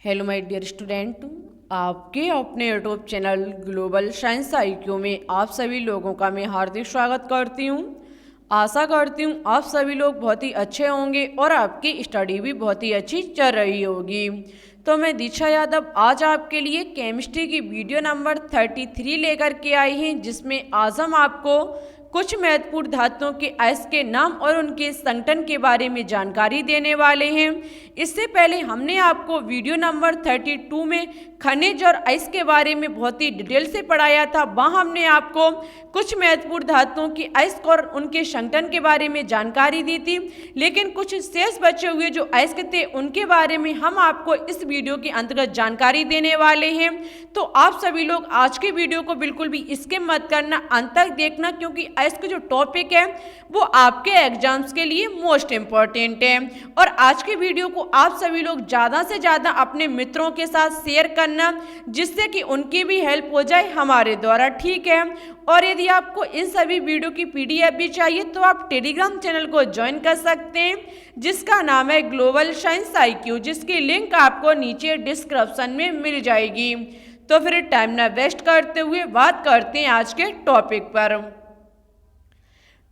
Hello my dear student, आपके अपने YouTube channel global science IQ में आप सभी लोगों का मैं हार्दिक स्वागत करती हूँ। आशा करती हूँ आप सभी लोग बहुत ही अच्छे होंगे और आपकी स्टडी भी बहुत ही अच्छी चल रही होगी। तो मैं दीक्षा यादव आज आपके लिए केमिस्ट्री की वीडियो नंबर 33 लेकर के आई हैं, जिसमें आज हम आपको कुछ महत्वपूर्ण धातुओं के अयस्क के नाम और उनके संगठन के बारे में जानकारी देने वाले हैं। इससे पहले हमने आपको वीडियो नंबर 32 में खनिज और अयस्क के बारे में बहुत ही डिटेल से पढ़ाया था। वहाँ हमने आपको कुछ महत्वपूर्ण धातुओं के अयस्क और उनके संगठन के बारे में जानकारी दी थी, लेकिन कुछ शेष बचे हुए जो अयस्क थे उनके बारे में हम आपको इस वीडियो के अंतर्गत जानकारी देने वाले हैं। तो आप सभी लोग आज के वीडियो को बिल्कुल भी स्किप मत करना, अंत तक देखना, क्योंकि अयस्क जो टॉपिक है वो आपके एग्जाम्स के लिए मोस्ट इम्पॉर्टेंट है। और आज के वीडियो को आप सभी लोग ज़्यादा से ज़्यादा अपने मित्रों के साथ शेयर करना, जिससे कि उनकी भी हेल्प हो जाए हमारे द्वारा, ठीक है। और यदि आपको इन सभी वीडियो की PDF भी चाहिए तो आप टेलीग्राम चैनल को ज्वाइन कर सकते हैं, जिसका नाम है ग्लोबल साइंस IQ, जिसकी लिंक आपको नीचे डिस्क्रिप्शन में मिल जाएगी। तो फिर टाइम ना वेस्ट करते हुए बात करते हैं आज के टॉपिक पर।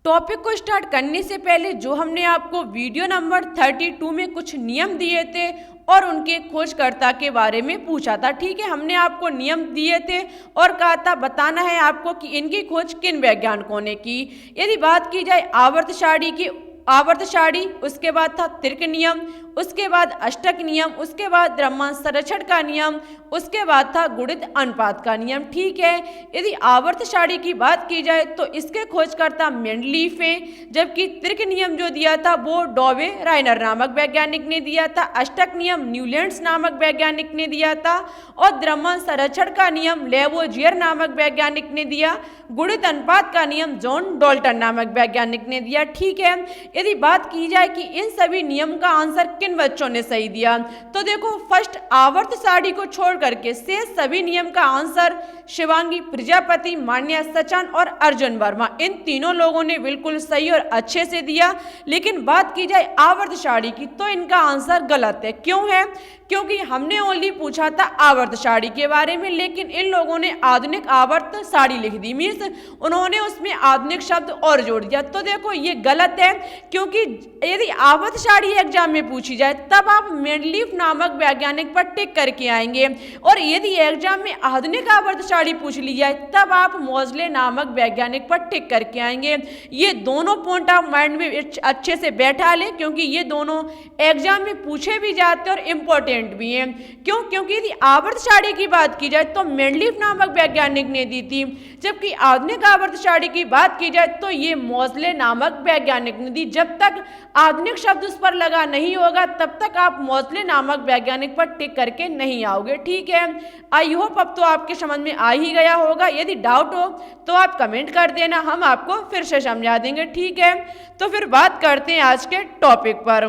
टॉपिक को स्टार्ट करने से पहले जो हमने आपको वीडियो नंबर 32 में कुछ नियम दिए थे और उनके खोजकर्ता के बारे में पूछा था, ठीक है। हमने आपको नियम दिए थे और कहा था बताना है आपको कि इनकी खोज किन वैज्ञानिकों ने की। यदि बात की जाए आवर्त सारणी, उसके बाद था तिर्क नियम, उसके बाद अष्टक नियम, उसके बाद द्रव्यमान संरक्षण का नियम, उसके बाद था गुणित अनुपात का नियम, ठीक है। यदि आवर्त सारणी की बात की जाए तो इसके खोजकर्ता मेंडलीफ हैं, जबकि तिर्क नियम जो दिया था वो डॉवे राइनर नामक वैज्ञानिक ने दिया था, अष्टक नियम न्यूलैंड्स नामक वैज्ञानिक ने दिया था और द्रव्यमान संरक्षण का नियम लेवोजियर नामक वैज्ञानिक ने दिया, गुणित अनुपात का नियम जॉन डाल्टन नामक वैज्ञानिक ने दिया, ठीक है। यदि बात की जाए कि इन सभी नियम का आंसर किन बच्चों ने सही दिया, तो देखो फर्स्ट आवर्त सारणी को छोड़ करके शेष सभी नियम का आंसर शिवांगी प्रजापति, मान्या सचान और अर्जुन वर्मा, इन तीनों लोगों ने बिल्कुल सही और अच्छे से दिया। लेकिन बात की जाए आवर्त सारणी की तो इनका आंसर गलत है। क्यों है? क्योंकि हमने ओनली पूछा था आवर्त सारणी के बारे में, लेकिन इन लोगों ने आधुनिक आवर्त सारणी लिख दी, मीन्स उन्होंने उसमें आधुनिक शब्द और जोड़ दिया। तो देखो ये गलत है, क्योंकि यदि आवर्त सारणी एग्जाम में पूछी जाए तब आप मेंडलीफ नामक वैज्ञानिक पर टिक करके आएंगे, और यदि एग्जाम में आधुनिक आवर्त सारणी पूछ ली जाए तब आप मोजले नामक वैज्ञानिक पर टिक करके आएंगे। ये दोनों पॉइंट आप माइंड में अच्छे से बैठा ले, क्योंकि ये दोनों एग्जाम में पूछे भी जाते और इम्पोर्टेंट भी हैं। क्यों? क्योंकि यदि आवर्त सारणी की बात की जाए तो मेंडलीफ नामक वैज्ञानिक ने दी थी, जबकि आधुनिक आवर्त सारणी की बात की जाए तो ये मोजले नामक वैज्ञानिक ने दी। जब तक आधुनिक शब्द उस पर लगा नहीं होगा तब तक आप मोजले नामक वैज्ञानिक पर टिक करके नहीं आओगे, ठीक है। आई होप अब तो आपके समझ में आ ही गया होगा। यदि डाउट हो तो आप कमेंट कर देना, हम आपको फिर से समझा देंगे, ठीक है। तो फिर बात करते हैं आज के टॉपिक पर।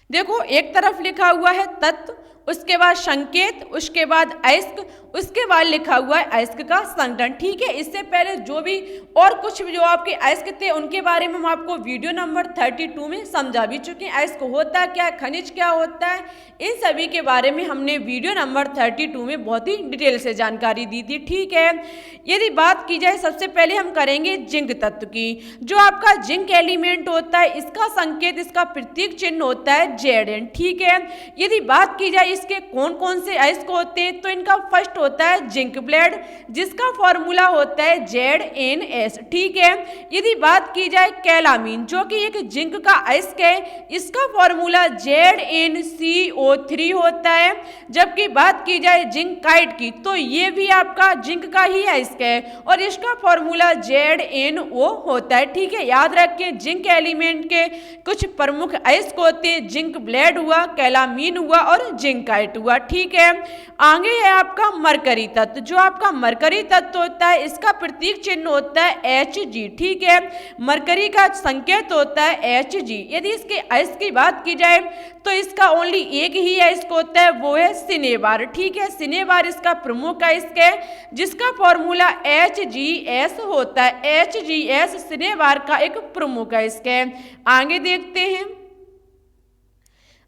देखो एक तरफ लिखा हुआ है तत्व, उसके बाद संकेत, उसके बाद अयस्क, उसके बाद लिखा हुआ है अयस्क का संगठन, ठीक है। इससे पहले जो भी और कुछ जो आपके अयस्क थे उनके बारे में हम आपको वीडियो नंबर 32 में समझा भी चुके हैं। अयस्क होता क्या है, खनिज क्या होता है, इन सभी के बारे में हमने वीडियो नंबर 32 में बहुत ही डिटेल से जानकारी दी थी, ठीक है। यदि बात की जाए सबसे पहले हम करेंगे जिंक तत्व की। जो आपका जिंक एलिमेंट होता है इसका संकेत, इसका प्रतीक चिन्ह होता है Zn, ठीक है। यदि बात की जाए इसके कौन कौन से अयस्क होते हैं तो इनका फर्स्ट होता है जिंक ब्लेड, जिसका फॉर्मूला होता है ZnS, ठीक है। यदि बात की जाए कैलामीन, जो कि एक जिंक का अयस्क है, इसका फॉर्मूला ZnCO3 होता है। जबकि बात की जाए जिंकाइट की तो ये भी आपका जिंक का ही अयस्क है और इसका फॉर्मूला ZnO होता है, ठीक है। याद रखिए जिंक एलिमेंट के कुछ प्रमुख अयस्क होते हैं, जिंक ब्लेड हुआ, कैलामीन हुआ और जिंकाइट हुआ, ठीक है। आगे है आपका मरकरी तत्व। जो आपका मरकरी तत्व होता है इसका प्रतीक चिन्ह होता है Hg, ठीक है। मरकरी का संकेत होता है Hg। यदि इसके अयस्क की बात की जाए तो इसका ओनली एक ही अयस्क होता है, वो है सिनेबार, ठीक है। सिनेबार इसका प्रमुख अयस्क है, जिसका फॉर्मूला HgS होता है। HgS सिनेबार का एक प्रमुख अयस्क है। आगे देखते हैं।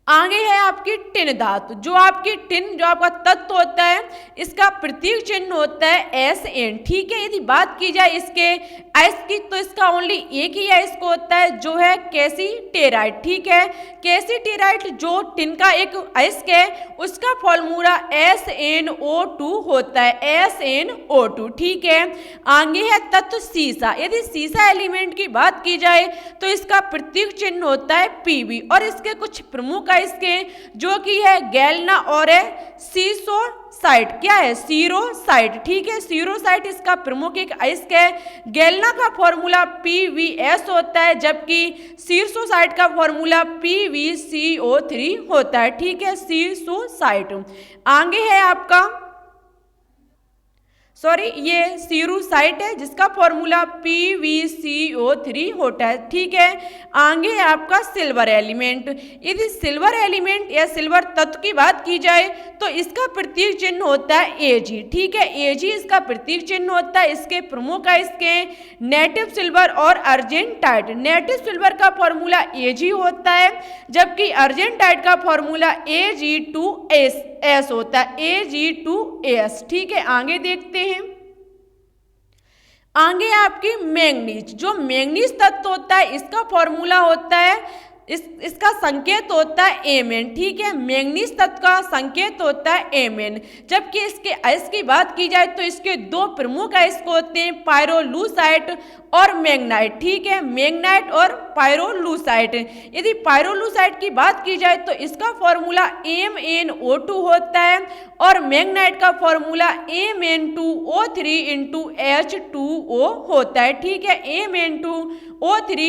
आगे है आपकी टिन धातु। जो आपकी टिन जो आपका तत्व होता है इसका प्रतीक चिन्ह होता है SN, ठीक है। यदि बात की जाए इसके अयस्क की तो इसका ओनली एक ही अयस्क होता है जो है कैसीटेराइट, ठीक है। कैसीटेराइट जो टिन का एक अयस्क है उसका फॉर्मूला SnO2 होता है, SnO2, ठीक है। आगे है तत्व सीसा। यदि सीसा एलिमेंट की बात की जाए तो इसका प्रतीक चिन्ह होता है Pb और इसके कुछ प्रमुख अयस्क हैं जो कि है गैल्ना और है सीरोसाइट। क्या है? सीरोसाइट, ठीक है। सीरोसाइट इसका प्रमुख एक अयस्क है। गैल्ना का फॉर्मूला PbS होता है जबकि सीरोसाइट का फॉर्मूला PbCO3 होता है, ठीक है। सीरोसाइट। आगे है आपका ये सीरोसाइट है जिसका फॉर्मूला PbCO3 होता है, ठीक है। आगे है आपका सिल्वर एलिमेंट। यदि सिल्वर एलिमेंट या सिल्वर तत्व की बात की जाए तो इसका प्रतीक चिन्ह होता है Ag, ठीक है। Ag इसका प्रतीक चिन्ह होता है। इसके प्रमुख इसके नेटिव सिल्वर और अर्जेंटाइट। नेटिव सिल्वर का फॉर्मूला Ag होता है जबकि अर्जेंटाइट का फॉर्मूला Ag2S होता है, Ag2S, ठीक है। आगे देखते हैं। आगे आपकी मैंगनीज। जो मैंगनीज तत्व होता है इसका फॉर्मूला होता है इसका संकेत होता है Mn, ठीक है। मैंगनीज तत्व का संकेत होता है Mn। जबकि इसके अयस्क की बात की जाए तो इसके दो प्रमुख अयस्क होते हैं पायरोलूसाइट और मैग्नाइट, ठीक है। मैग्नाइट और पायरोलूसाइट। यदि पायरोलूसाइट की बात की जाए तो इसका फॉर्मूला MnO2 होता है और मैग्नाइट का फॉर्मूला Mn2O3 H2O होता है, ठीक है। Mn2O3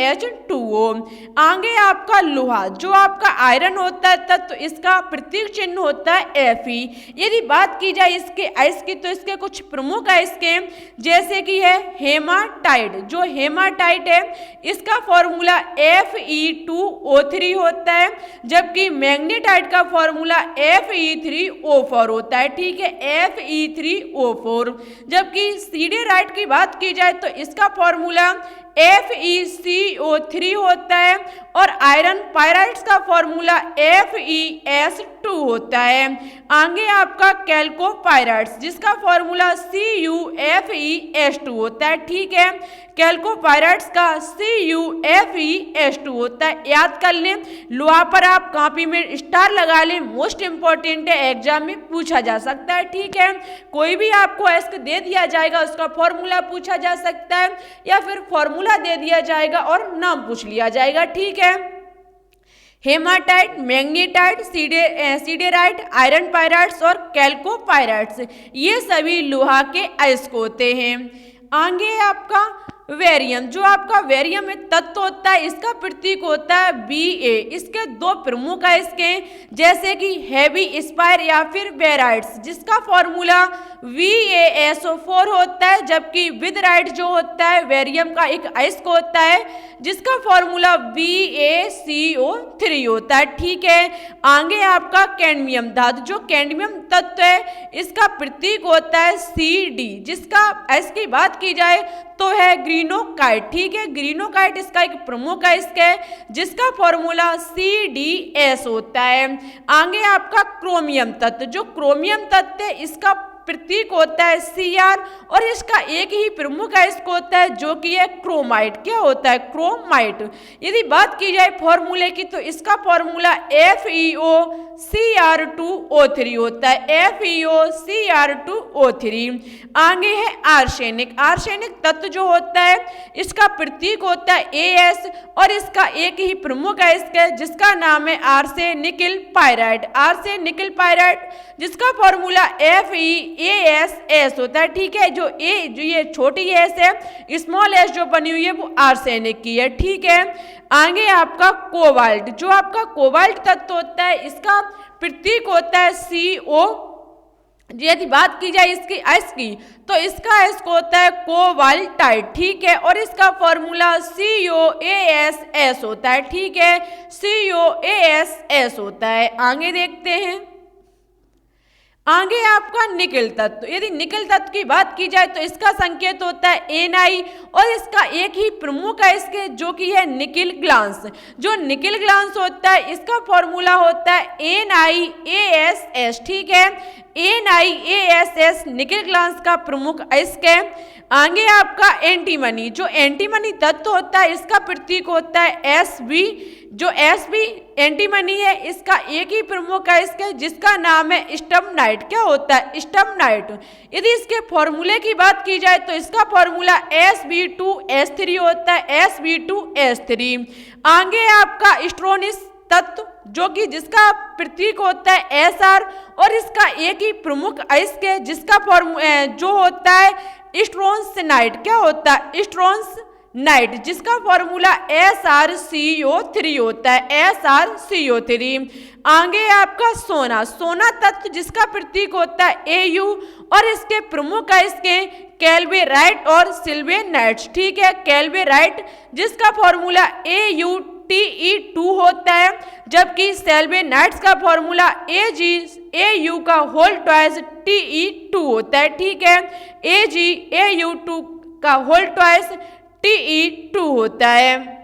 H2O। आगे आपका लोहा। जो आपका आयरन होता है तत्व इसका प्रतीक चिन्ह होता है Fe। यदि बात की जाए इसके अयस्क की तो इसके कुछ प्रमुख अयस्क हैं जैसे कि है हेमाटाइट। जो हेमाटाइट है इसका फॉर्मूला Fe2O3 होता है जबकि मैग्नेटाइट का फॉर्मूला Fe3O4 होता है, ठीक है। Fe3O4। जबकि सीडेराइट की बात की जाए तो इसका फॉर्मूला FeCO3 होता है और आयरन पायराइट्स का फॉर्मूला FeS2 होता है। आगे आपका कैल्कोपायराइट्स जिसका फॉर्मूला CuFeS2 होता है, ठीक है। कैल्कोपायराइट्स का CuFeS2 होता है। याद कर लें, लोहा पर आप कॉपी में स्टार लगा लें, मोस्ट इंपॉर्टेंट है, एग्जाम में पूछा जा सकता है, ठीक है। कोई भी आपको अयस्क दे दिया जाएगा उसका फॉर्मूला पूछा जा सकता है या फिर फॉर्मूला दे दिया जाएगा और नाम पूछ लिया जाएगा, ठीक है। Haematite, magnetite, siderite, iron pyrites और कैल्कोपायराइट्स ये सभी लोहा के अयस्क होते हैं। आगे है आपका वेरियम। जो आपका वेरियम में तत्व होता है इसका प्रतीक होता है Ba। इसके दो प्रमुख अयस्क हैं जैसे कि हेवी स्पायर या फिर बेराइट्स जिसका फॉर्मूला VaSO4 होता है जबकि विदराइट जो होता है वेरियम का एक अयस्क होता है जिसका फॉर्मूला VaCO3 होता है, ठीक है। आगे आपका कैडमियम धातु। जो कैडमियम तत्व है इसका प्रतीक होता है Cd जिसका अयस्क की बात की जाए तो है ग्रीनोकाइट, ठीक है। ग्रीनोकाइट इसका एक प्रमुख अयस्क है जिसका फॉर्मूला CdS होता है। आगे आपका क्रोमियम तत्व। जो क्रोमियम तत्व है इसका प्रतीक होता है Cr और इसका एक ही प्रमुख अयस्क होता है जो कि है क्रोमाइट। क्या होता है? क्रोमाइट। यदि बात की जाए फॉर्मूले की तो इसका फॉर्मूला FeOCr2O3 होता है, FeOCr2O3। आगे है आर्सेनिक। आर्सेनिक तत्व जो होता है इसका प्रतीक होता है As और इसका एक ही प्रमुख अयस्क है जिसका नाम है आर्सेनिकल पायराइड। आर्सेनिकल पायराइड जिसका फॉर्मूला FeAsS होता है, ठीक है। जो ये छोटी एस है, स्मॉल एस जो बनी हुई है वो आर्सेनिक की है, ठीक है। आगे आपका कोबाल्ट। जो आपका कोबाल्ट तत्व होता है इसका प्रतीक होता है CO। यदि बात की जाए इसकी अयस्क की तो इसका अयस्क होता है कोबाल्टाइट, ठीक है। और इसका फॉर्मूला COASS होता है, ठीक है। COASS होता है। आगे देखते हैं। आगे आपका निकिल तत्व। यदि निकिल तत्व की बात की जाए तो इसका संकेत होता है Na और इसका एक ही प्रमुख है इसके, जो कि है निकिल ग्लांस। जो निकिल ग्लांस होता है इसका फॉर्मूला होता है NiASS, ठीक है, NiASS निकिल ग्लांस का प्रमुख अयस्क है। आगे आपका एंटीमनी। जो एंटीमनी तत्व होता है इसका प्रतीक होता है Sb। जो Sb एंटीमनी है इसका एक ही प्रमुख अयस्क है जिसका नाम है स्टबनाइट। क्या होता है? स्टबनाइट। यदि इसके फॉर्मूले की बात की जाए तो इसका फॉर्मूला Sb2S3 होता है, Sb2S3। आगे आपका स्ट्रोनिस तत्व, जो कि जिसका प्रतीक होता है Sr और इसका एक ही प्रमुख अयस्क है जिसका जो होता है स्ट्रोंसनाइट। क्या होता है? स्ट्रोंसनाइट, जिसका फॉर्मूला SrCO3 होता है, SrCO3। आगे आपका सोना। सोना तत्व जिसका प्रतीक होता है Au और इसके प्रमुख अयस्क हैं कैल्वेराइट और सिल्वेनाइट्स, ठीक है, कैल्वेराइट, जिसका फॉर्मूला AuTe2 होता है, जबकि सिल्वेनाइट्स का फॉर्मूला Au का होल ट्वाइस Te2 होता है, ठीक है, Au2 का होल ट्वाइस Te2 होता है।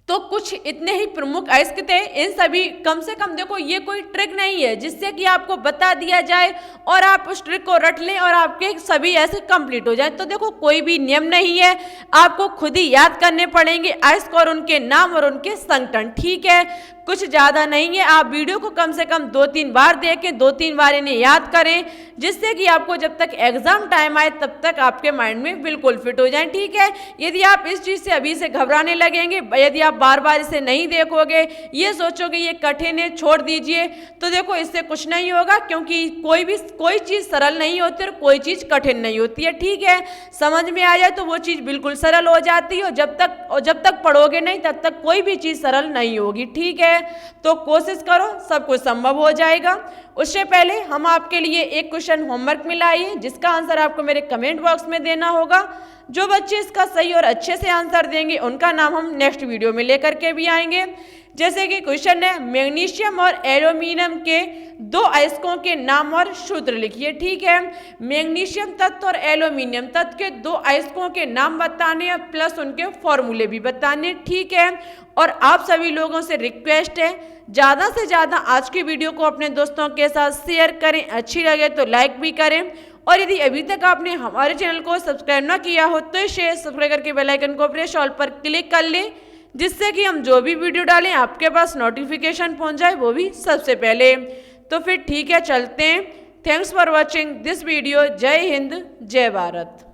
तो कुछ इतने ही प्रमुख अयस्क थे। इन सभी, कम से कम देखो ये कोई ट्रिक नहीं है जिससे कि आपको बता दिया जाए और आप उस ट्रिक को रट लें और आपके सभी ऐसे कंप्लीट हो जाए। तो देखो कोई भी नियम नहीं है, आपको खुद ही याद करने पड़ेंगे अयस्क और उनके नाम और उनके संगठन, ठीक है, कुछ ज़्यादा नहीं है। आप वीडियो को कम से कम 2-3 बार देखें, 2-3 बार इन्हें याद करें, जिससे कि आपको जब तक एग्जाम टाइम आए तब तक आपके माइंड में बिल्कुल फिट हो जाए, ठीक है। यदि आप इस चीज़ से अभी से घबराने लगेंगे, यदि आप बार बार इसे नहीं देखोगे, ये सोचोगे ये कठिन है छोड़ दीजिए, तो देखो इससे कुछ नहीं होगा, क्योंकि कोई चीज़ सरल नहीं होती और कोई चीज़ कठिन नहीं होती है, ठीक है। समझ में आ जाए तो वो चीज़ बिल्कुल सरल हो जाती है, और जब तक पढ़ोगे नहीं तब तक कोई भी चीज़ सरल नहीं होगी, ठीक है। तो कोशिश करो, सब कुछ संभव हो जाएगा। उससे पहले हम आपके लिए एक क्वेश्चन होमवर्क में लाए हैं, जिसका आंसर आपको मेरे कमेंट बॉक्स में देना होगा। जो बच्चे इसका सही और अच्छे से आंसर देंगे उनका नाम हम नेक्स्ट वीडियो में लेकर के भी आएंगे। जैसे कि क्वेश्चन है, मैग्नीशियम और एल्यूमिनियम के दो अयस्कों के नाम और सूत्र लिखिए, ठीक है। मैग्नीशियम तत्व और एल्यूमिनियम तत्व के दो अयस्कों के नाम बताने हैं प्लस उनके फॉर्मूले भी बताने, ठीक है। और आप सभी लोगों से रिक्वेस्ट है, ज़्यादा से ज़्यादा आज की वीडियो को अपने दोस्तों के साथ शेयर करें, अच्छी लगे तो लाइक भी करें, और यदि अभी तक आपने हमारे चैनल को सब्सक्राइब ना किया हो तो इसे सब्सक्राइब करके बेल आइकन को प्रेस ऑल पर क्लिक कर लें, जिससे कि हम जो भी वीडियो डालें आपके पास नोटिफिकेशन पहुंच जाए, वो भी सबसे पहले। तो फिर ठीक है, चलते हैं। Thanks for watching this video. जय हिंद, जय भारत।